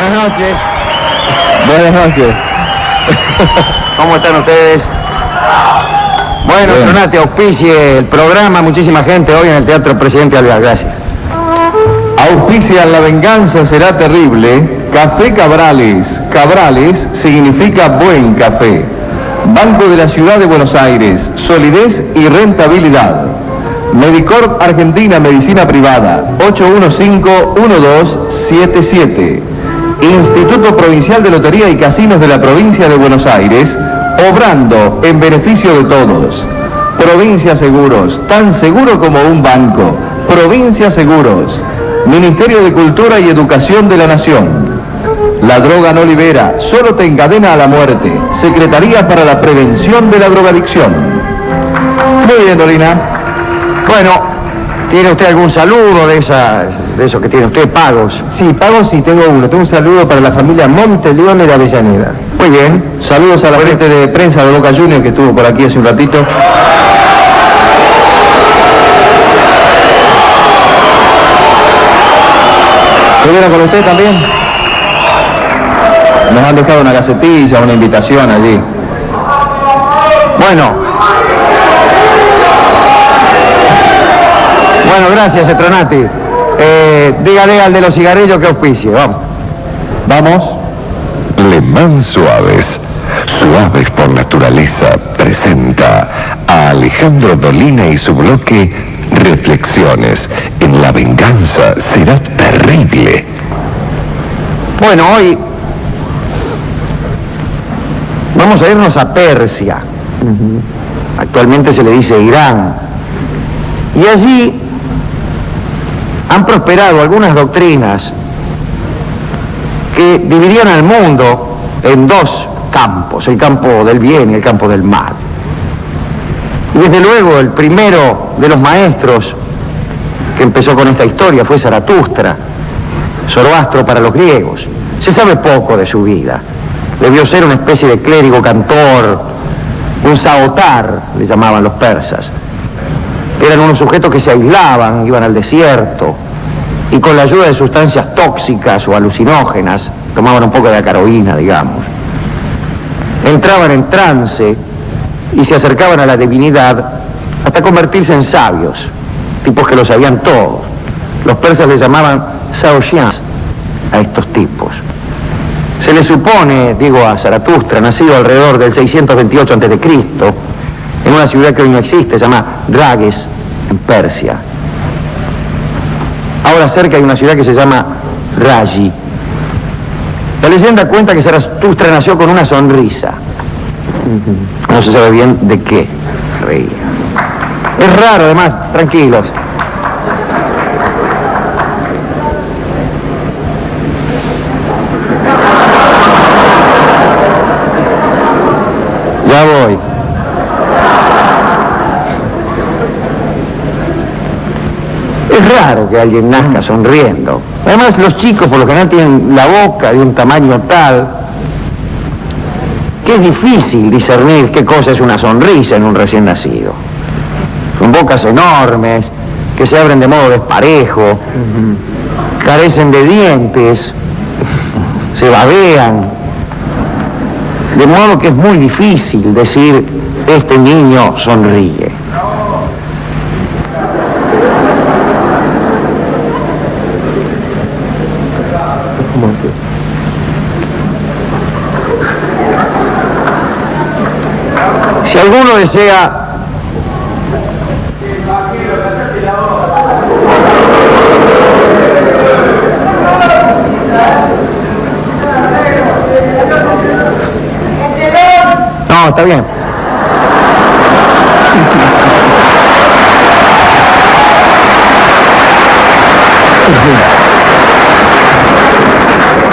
Buenas noches. Buenas noches. ¿Cómo están ustedes? Bueno, Tronati, auspicie el programa, muchísima gente hoy en el Teatro Presidente Alvear, gracias. Auspicia La venganza será terrible, Café Cabrales. Cabrales significa buen café. Banco de la Ciudad de Buenos Aires, solidez y rentabilidad. Medicorp Argentina Medicina Privada, 815-1277. Instituto Provincial de Lotería y Casinos de la Provincia de Buenos Aires, obrando en beneficio de todos. Provincia Seguros, tan seguro como un banco. Provincia Seguros. Ministerio de Cultura y Educación de la Nación. La droga no libera, solo te encadena a la muerte. Secretaría para la Prevención de la Drogadicción. Muy bien, Dolina. Bueno, ¿tiene usted algún saludo de eso que tiene usted, pagos? Sí, pagos sí, tengo uno. Tengo un saludo para la familia Monteleone de Avellaneda. Muy bien. Saludos a la gente de prensa de Boca Juniors que estuvo por aquí hace un ratito. ¿Estuvieron con usted también? Nos han dejado una gacetilla, una invitación allí. Bueno, gracias, Tronati. Dígale al de los cigarrillos que auspicie, vamos. Vamos. Le Mans Suaves, suaves por naturaleza, presenta a Alejandro Dolina y su bloque Reflexiones. En la venganza será terrible. Bueno, hoy vamos a irnos a Persia. Actualmente se le dice Irán. Y allí han prosperado algunas doctrinas que dividían al mundo en dos campos, el campo del bien y el campo del mal. Y desde luego el primero de los maestros que empezó con esta historia fue Zaratustra, Zoroastro para los griegos. Se sabe poco de su vida. Debió ser una especie de clérigo cantor, un saotar, le llamaban los persas. Eran unos sujetos que se aislaban, iban al desierto, y con la ayuda de sustancias tóxicas o alucinógenas, tomaban un poco de acaroína, digamos. Entraban en trance y se acercaban a la divinidad hasta convertirse en sabios, tipos que lo sabían todo. Los persas les llamaban saoyans a estos tipos. Se le supone, digo a Zaratustra, nacido alrededor del 628 a.C., en una ciudad que hoy no existe, se llama Rages, en Persia. Ahora cerca hay una ciudad que se llama Raji. La leyenda cuenta que Zaratustra nació con una sonrisa. No se sabe bien de qué reía. Es raro, además, tranquilos. Ya voy. Es raro que alguien nazca sonriendo. Además, los chicos por lo general tienen la boca de un tamaño tal que es difícil discernir qué cosa es una sonrisa en un recién nacido. Son bocas enormes, que se abren de modo desparejo, carecen de dientes, se babean, de modo que es muy difícil decir, este niño sonríe. Si alguno desea no, está bien.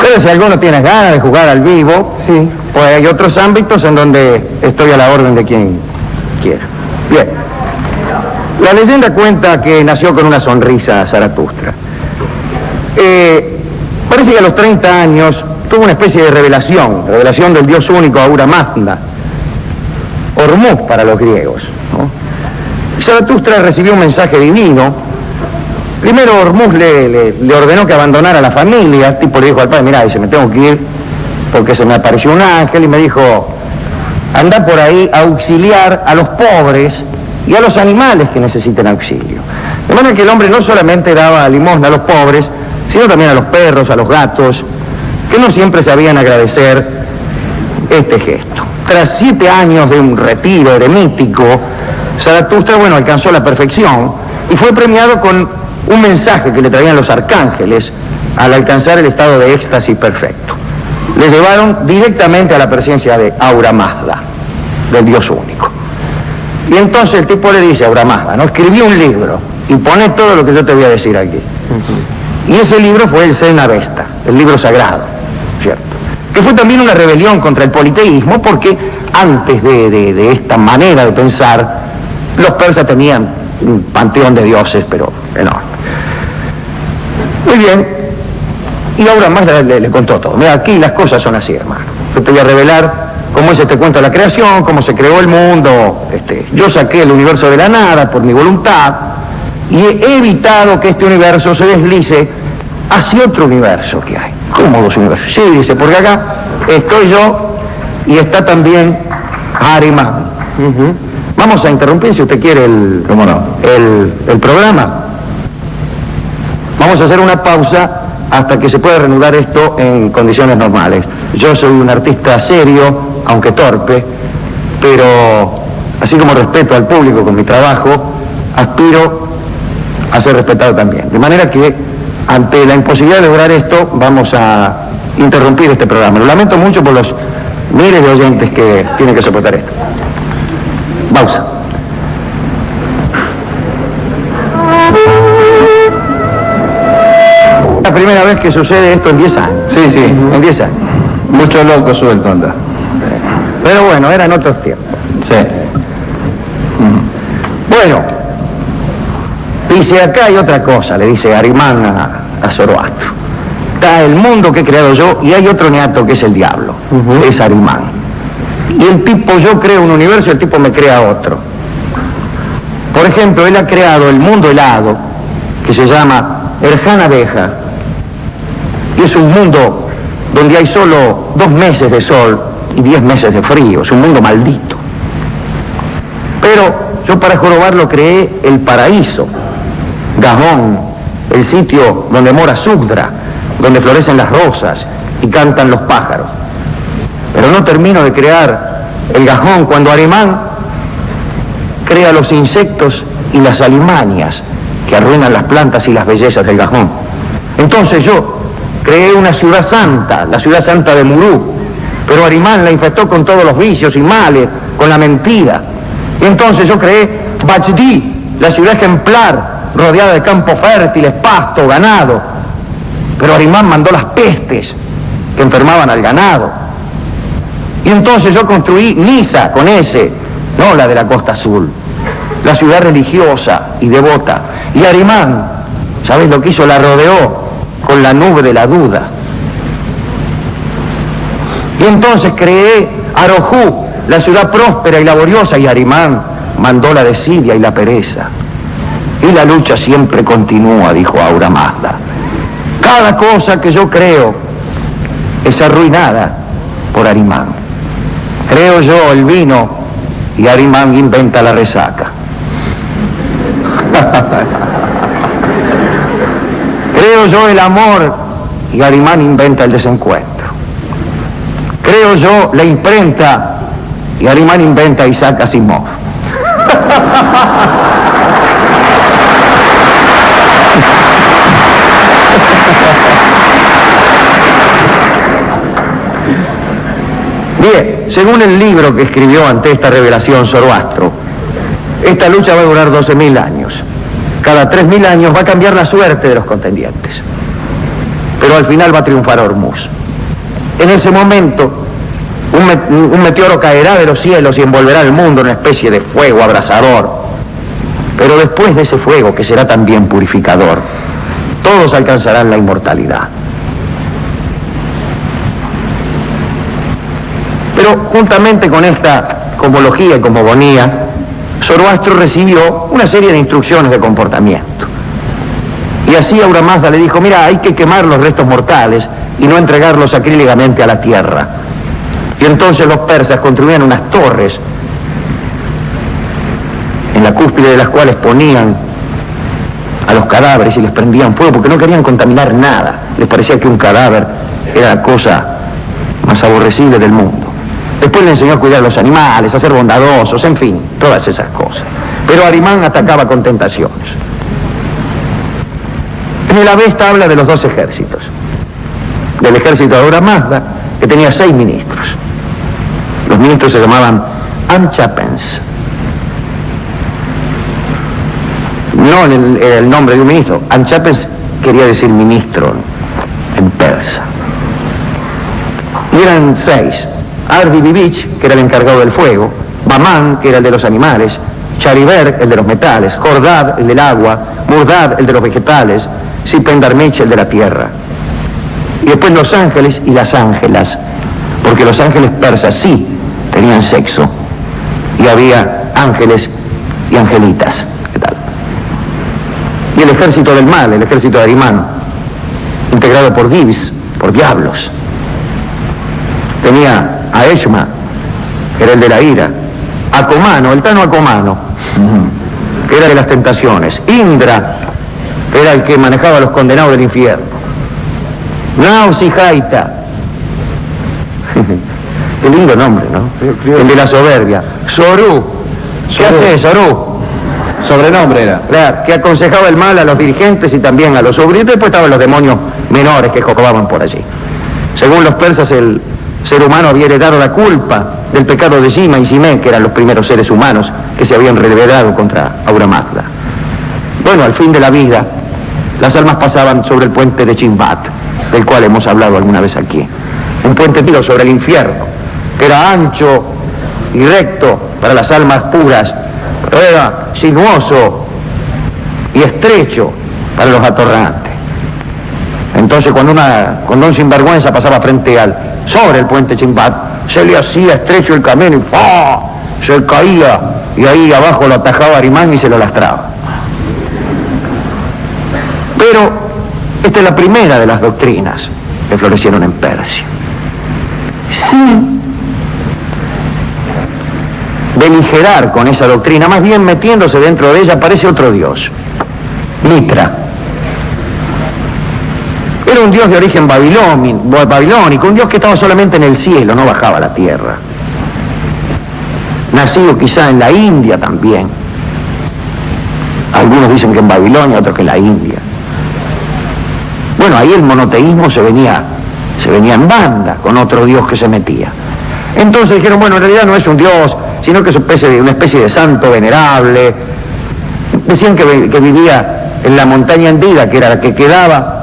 Pero si alguno tiene ganas de jugar al vivo, sí, pues hay otros ámbitos en donde estoy a la orden de quien quiera. Bien. La leyenda cuenta que nació con una sonrisa Zaratustra. Parece que a los 30 años tuvo una especie de revelación del dios único Ahura Mazda, Hormuz para los griegos, ¿no? Zaratustra recibió un mensaje divino Primero Hormuz le ordenó que abandonara la familia. El tipo le dijo al padre, mirá, dice, me tengo que ir porque se me apareció un ángel, y me dijo, anda por ahí a auxiliar a los pobres y a los animales que necesiten auxilio. De manera que el hombre no solamente daba limosna a los pobres, sino también a los perros, a los gatos, que no siempre sabían agradecer este gesto. Tras 7 años de un retiro eremítico, Zaratustra, alcanzó la perfección y fue premiado con un mensaje que le traían los arcángeles al alcanzar el estado de éxtasis perfecto. Le llevaron directamente a la presencia de Ahura Mazda, del Dios único. Y entonces el tipo le dice a Ahura Mazda, ¿no? Escribí un libro y pone todo lo que yo te voy a decir aquí. Y ese libro fue el Sena Vesta, el libro sagrado, ¿cierto? Que fue también una rebelión contra el politeísmo, porque antes de esta manera de pensar, los persas tenían un panteón de dioses, pero enorme. Muy bien. Y Ahura Mazda le contó todo. Mira, aquí las cosas son así, hermano. Yo te voy a revelar cómo es este cuento de la creación, cómo se creó el mundo. Yo saqué el universo de la nada por mi voluntad y he evitado que este universo se deslice hacia otro universo que hay. ¿Cómo 2 universos? Sí, dice, porque acá estoy yo y está también Ahriman. Vamos a interrumpir, si usted quiere, el programa. Vamos a hacer una pausa hasta que se pueda reanudar esto en condiciones normales. Yo soy un artista serio, aunque torpe, pero así como respeto al público con mi trabajo, aspiro a ser respetado también. De manera que, ante la imposibilidad de lograr esto, vamos a interrumpir este programa. Lo lamento mucho por los miles de oyentes que tienen que soportar esto. Pausa. La primera vez que sucede esto en 10 años. Sí, en 10 años. Mucho loco suelto anda. Pero bueno, eran otros tiempos. Sí. Bueno, dice, acá hay otra cosa, le dice Ahriman a Zoroastro. Está el mundo que he creado yo y hay otro ñato que es el diablo, es Ahriman. Y el tipo, yo creo un universo y el tipo me crea otro. Por ejemplo, él ha creado el mundo helado, que se llama Erjana Beja, y es un mundo donde hay solo 2 meses de sol y 10 meses de frío, es un mundo maldito. Pero yo para jorobarlo creé el paraíso, Gajón, el sitio donde mora Sugdra, donde florecen las rosas y cantan los pájaros. Pero no termino de crear el Gajón cuando Ahriman crea los insectos y las alimañas que arruinan las plantas y las bellezas del Gajón. Entonces yo creé una ciudad santa, la ciudad santa de Murú, pero Ahriman la infectó con todos los vicios y males, con la mentira. Y entonces yo creé Bajdi, la ciudad ejemplar, rodeada de campos fértiles, pasto, ganado. Pero Ahriman mandó las pestes que enfermaban al ganado. Y entonces yo construí Niza, con S, no la de la Costa Azul, la ciudad religiosa y devota. Y Ahriman, ¿sabes lo que hizo? La rodeó con la nube de la duda. Y entonces creé Arojú, la ciudad próspera y laboriosa, y Ahriman mandó la desidia y la pereza. Y la lucha siempre continúa, dijo Ahura Mazda. Cada cosa que yo creo es arruinada por Ahriman. Creo yo el vino y Ahriman inventa la resaca. Creo yo el amor y Ahriman inventa el desencuentro. Creo yo la imprenta y Ahriman inventa a Isaac Asimov. Bien, según el libro que escribió ante esta revelación Zoroastro, esta lucha va a durar 12.000 años. Cada 3.000 años va a cambiar la suerte de los contendientes. Pero al final va a triunfar Hormuz. En ese momento, un meteoro caerá de los cielos y envolverá al mundo en una especie de fuego abrasador. Pero después de ese fuego, que será también purificador, todos alcanzarán la inmortalidad. Pero juntamente con esta cosmología y cosmogonía, Zoroastro recibió una serie de instrucciones de comportamiento. Y así Aura Mazda le dijo, mira, hay que quemar los restos mortales y no entregarlos sacrílegamente a la tierra. Y entonces los persas construían unas torres en la cúspide de las cuales ponían a los cadáveres y les prendían fuego porque no querían contaminar nada. Les parecía que un cadáver era la cosa más aborrecible del mundo. Después le enseñó a cuidar a los animales, a ser bondadosos, en fin, todas esas cosas. Pero Arimán atacaba con tentaciones. En el Avesta habla de los dos ejércitos. Del ejército de Aura Mazda, que tenía 6 ministros. Los ministros se llamaban Amchapens. No el nombre de un ministro. Amchapens quería decir ministro en persa. Y eran 6. Ardibivich, que era el encargado del fuego. Bamán, que era el de los animales. Chariver, el de los metales. Jordad, el del agua. Murdad, el de los vegetales. Sipendarmech, el de la tierra. Y después los ángeles y las ángelas, porque los ángeles persas sí tenían sexo, y había ángeles y angelitas. ¿Qué tal? Y el ejército del mal, el ejército de Arimán, integrado por divis, por diablos. Tenía a Eshma, que era el de la ira, a Comano, el Tano Acomano, que era de las tentaciones, Indra, que era el que manejaba a los condenados del infierno, Naus y Jaita, qué lindo nombre, ¿no? El de la soberbia, Sorú, ¿qué hace Sorú? Sobrenombre era. Claro, que aconsejaba el mal a los dirigentes y también a los obritos, y después estaban los demonios menores que jocobaban por allí. Según los persas, el ser humano había heredado la culpa del pecado de Shima y Simé, que eran los primeros seres humanos que se habían rebelado contra Aura Mazda. Bueno, al fin de la vida, las almas pasaban sobre el puente de Chimbat, del cual hemos hablado alguna vez aquí. Un puente tiro sobre el infierno, que era ancho y recto para las almas puras, pero era sinuoso y estrecho para los atorrantes. Entonces cuando un sinvergüenza pasaba sobre el puente Chimbat, se le hacía estrecho el camino y ¡fah! Se caía, y ahí abajo lo atajaba Arimán y se lo lastraba. Pero esta es la primera de las doctrinas que florecieron en Persia. Sin beligerar con esa doctrina, más bien metiéndose dentro de ella, aparece otro dios, Mitra. Era un dios de origen babilónico, un dios que estaba solamente en el cielo, no bajaba a la tierra. Nacido quizá en la India también. Algunos dicen que en Babilonia, otros que en la India. Bueno, ahí el monoteísmo se venía en banda con otro dios que se metía. Entonces dijeron, bueno, en realidad no es un dios, sino que es una especie de santo venerable. Decían que vivía en la montaña hendida, que era la que quedaba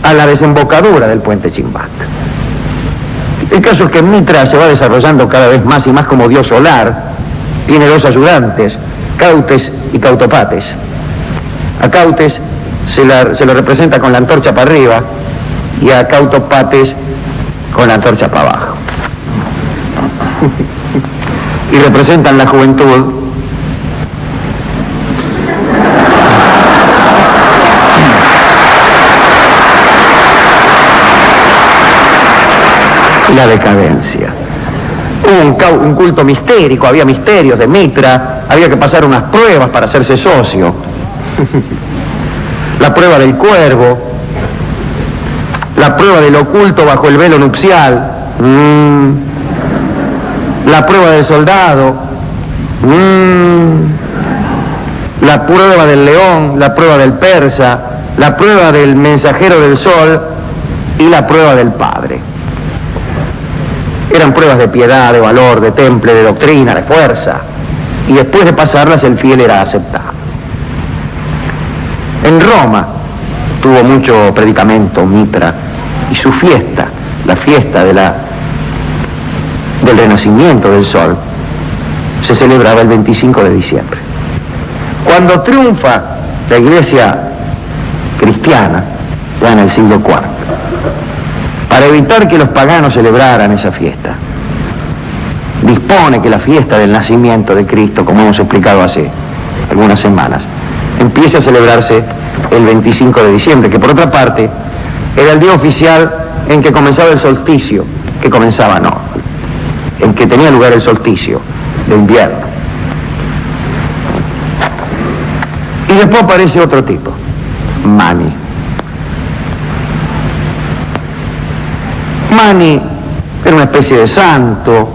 a la desembocadura del puente Chimbat. El caso es que Mitra se va desarrollando cada vez más y más como dios solar. Tiene 2 ayudantes, Cautes y Cautopates. A Cautes se lo representa con la antorcha para arriba y a Cautopates con la antorcha para abajo. Y representan la juventud. Y la decadencia. Hubo un culto mistérico, había misterios de Mitra, había que pasar unas pruebas para hacerse socio. La prueba del cuervo, la prueba del oculto bajo el velo nupcial, la prueba del soldado, la prueba del león, la prueba del persa, la prueba del mensajero del sol y la prueba del padre. Eran pruebas de piedad, de valor, de temple, de doctrina, de fuerza, y después de pasarlas el fiel era aceptado. En Roma tuvo mucho predicamento Mitra, y su fiesta, la fiesta del renacimiento del sol, se celebraba el 25 de diciembre. Cuando triunfa la iglesia cristiana, ya en el siglo IV, para evitar que los paganos celebraran esa fiesta, dispone que la fiesta del nacimiento de Cristo, como hemos explicado hace algunas semanas, empiece a celebrarse el 25 de diciembre, que por otra parte era el día oficial en que comenzaba el solsticio, en que tenía lugar el solsticio de invierno. Y después aparece otro tipo, Mani. Mani era una especie de santo,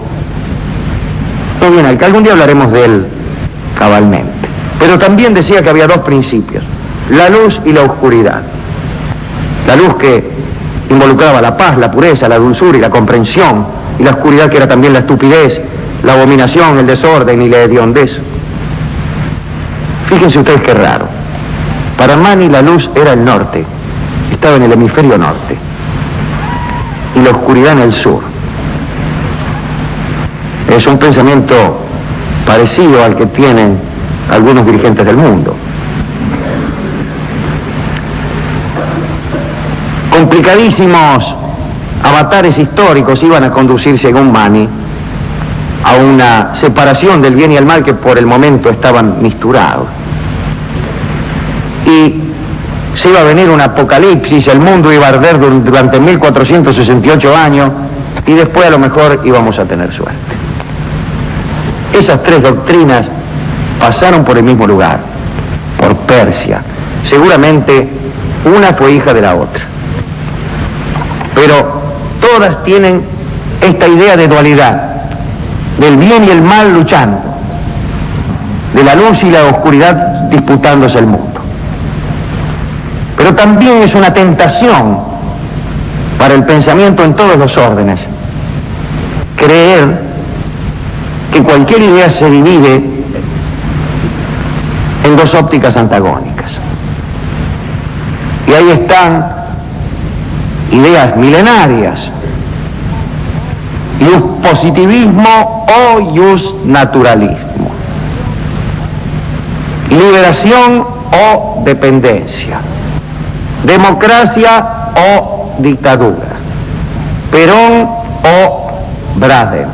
muy bien, algún día hablaremos de él cabalmente, pero también decía que había dos principios, la luz y la oscuridad. La luz que involucraba la paz, la pureza, la dulzura y la comprensión, y la oscuridad que era también la estupidez, la abominación, el desorden y la hediondez. Fíjense ustedes qué raro. Para Mani la luz era el norte, estaba en el hemisferio norte, y la oscuridad en el sur. Es un pensamiento parecido al que tienen algunos dirigentes del mundo. Complicadísimos avatares históricos iban a conducir, según Mani, a una separación del bien y el mal que por el momento estaban misturados. Y se iba a venir un apocalipsis, el mundo iba a arder durante 1468 años y después a lo mejor íbamos a tener suerte. Esas tres doctrinas pasaron por el mismo lugar, por Persia. Seguramente una fue hija de la otra. Pero todas tienen esta idea de dualidad, del bien y el mal luchando, de la luz y la oscuridad disputándose el mundo. Pero también es una tentación para el pensamiento en todos los órdenes creer que cualquier idea se divide en dos ópticas antagónicas. Y ahí están ideas milenarias, ius positivismo o ius naturalismo, liberación o dependencia, democracia o dictadura, Perón o Braden,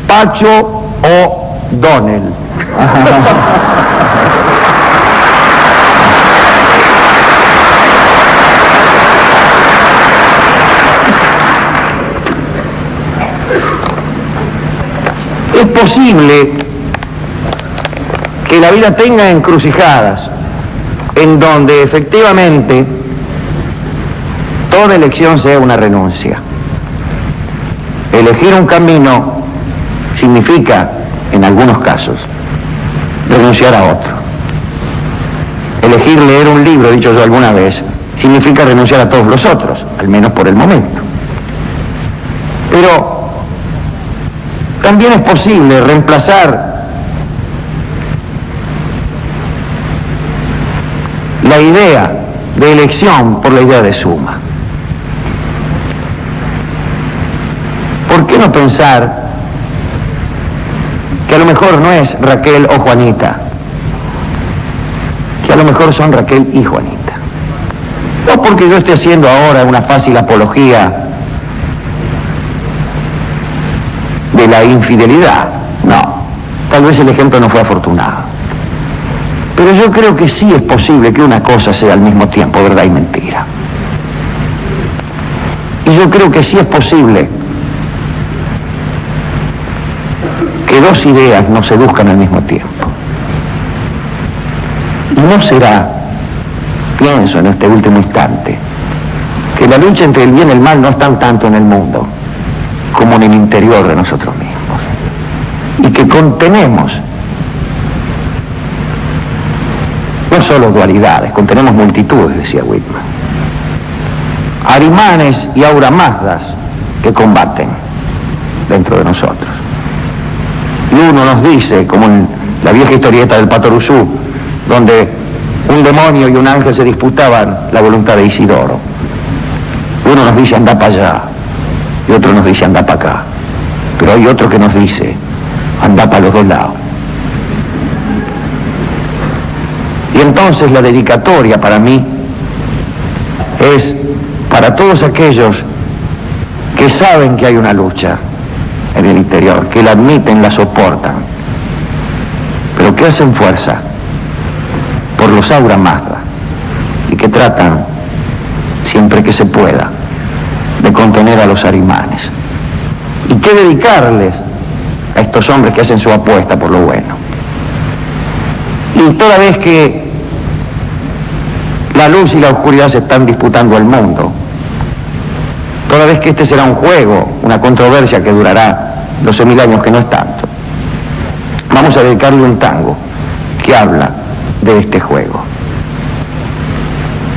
Pacho o Donnell. Es posible que la vida tenga encrucijadas en donde efectivamente toda elección sea una renuncia. Elegir un camino significa, en algunos casos, renunciar a otro. Elegir leer un libro, dicho yo alguna vez, significa renunciar a todos los otros, al menos por el momento. Pero también es posible reemplazar la idea de elección por la idea de suma. ¿Por qué no pensar que a lo mejor no es Raquel o Juanita, que a lo mejor son Raquel y Juanita? No porque yo esté haciendo ahora una fácil apología de la infidelidad, no, tal vez el ejemplo no fue afortunado, pero yo creo que sí es posible que una cosa sea al mismo tiempo verdad y mentira, y yo creo que sí es posible que dos ideas nos seduzcan al mismo tiempo, y no será, pienso en este último instante, que la lucha entre el bien y el mal no está tanto en el mundo como en el interior de nosotros mismos, y que contenemos no solo dualidades, contenemos multitudes, decía Whitman, Arimanes y Auramazdas que combaten dentro de nosotros. Y uno nos dice, como en la vieja historieta del Patoruzú, donde un demonio y un ángel se disputaban la voluntad de Isidoro, uno nos dice anda para allá, y otro nos dice anda para acá, pero hay otro que nos dice anda para los dos lados. Y entonces la dedicatoria para mí es para todos aquellos que saben que hay una lucha en el interior, que la admiten, la soportan, pero que hacen fuerza por los Aura Mazda, tratan, siempre que se pueda, de contener a los arimanes. ¿Y qué dedicarles a estos hombres que hacen su apuesta por lo bueno? Y toda vez que la luz y la oscuridad se están disputando el mundo, toda vez que este será un juego, una controversia que durará 12.000 años, que no es tanto, vamos a dedicarle un tango que habla de este juego.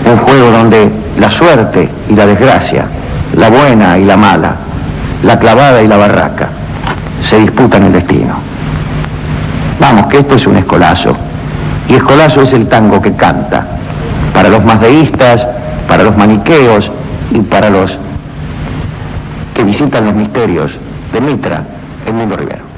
Un juego donde la suerte y la desgracia, la buena y la mala, la clavada y la barraca, se disputan el destino. Vamos, que esto es un escolazo, y escolazo es el tango que canta para los mazdeístas, para los maniqueos y para los que visitan los misterios de Mitra, Edmundo Rivero.